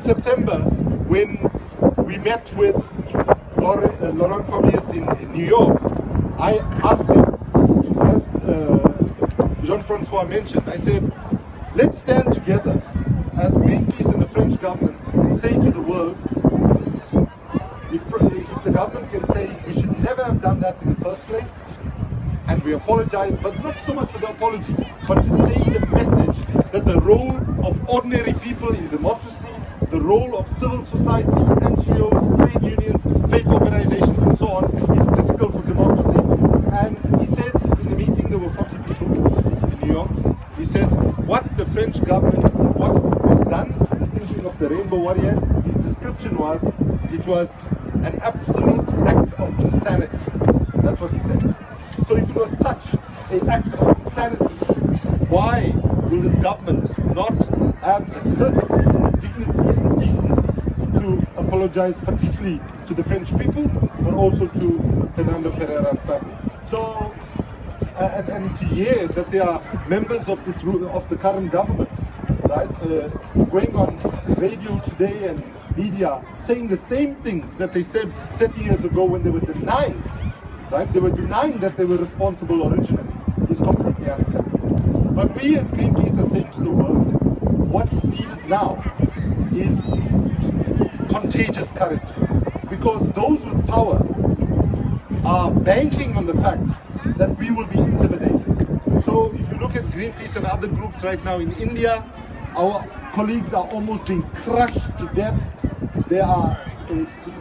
September, when we met with Laurent Fabius in New York, I asked him, as Jean-Francois mentioned, I said, let's stand together as Greenpeace and the French government and say to the world, if the government can say we should never have done that in the first place, and we apologize, but not so much for the apology, but to say the message that the role of ordinary people in democracy, the role of civil society, NGOs, trade unions, faith organizations and so on is critical for democracy. And he said in the meeting, there were 40 people in New York, he said what the French government, what was done, the sinking of the Rainbow Warrior, his description was, it was an absolute act of insanity. That's what he said. So if it was such an act of insanity, why will this government not have the courtesy and the dignity and the decency to apologize, particularly to the French people, but also to Fernando Pereira's family? So, and to hear that there are members of the current government, right, going on radio today and media saying the same things that they said 30 years ago when they were denying. Right? They were denying that they were responsible originally. It's completely unacceptable. But we as Greenpeace are saying to the world, what is needed now is contagious courage. Because those with power are banking on the fact that we will be intimidated. So if you look at Greenpeace and other groups right now in India, our colleagues are almost being crushed to death. They are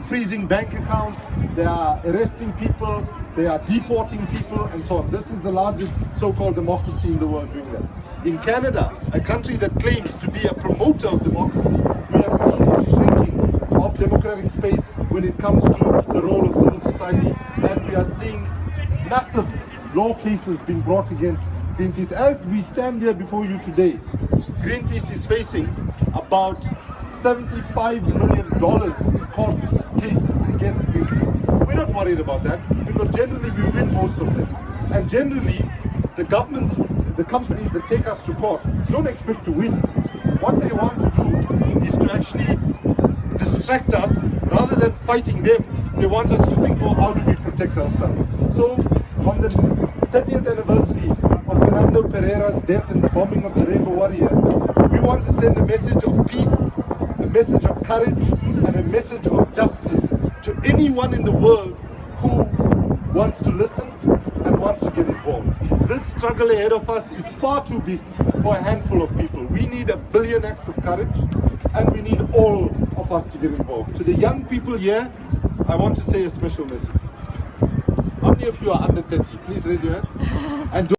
freezing bank accounts, they are arresting people, they are deporting people and so on. This is the largest so-called democracy in the world doing that. In Canada, a country that claims to be a promoter of democracy, we have seen a shrinking of democratic space when it comes to the role of civil society, and we are seeing massive law cases being brought against Greenpeace. As we stand here before you today, Greenpeace is facing about $75 million in court cases against Greenpeace. We're not worried about that because generally we win most of them. And generally, the governments, the companies that take us to court don't expect to win. What they want to do is to actually distract us rather than fighting them. They want us to think, oh, how do we protect ourselves? So, on the 30th anniversary of Fernando Pereira's death and the bombing of the Rainbow Warrior, we want to send a message of peace, a message of courage, and a message of justice to anyone in the world who wants to listen and wants to get involved. This struggle ahead of us is far too big for a handful of people. We need 1 billion acts of courage, and we need all of us to get involved. To the young people here, I want to say a special message. How many of you are under 30? Please raise your hand. And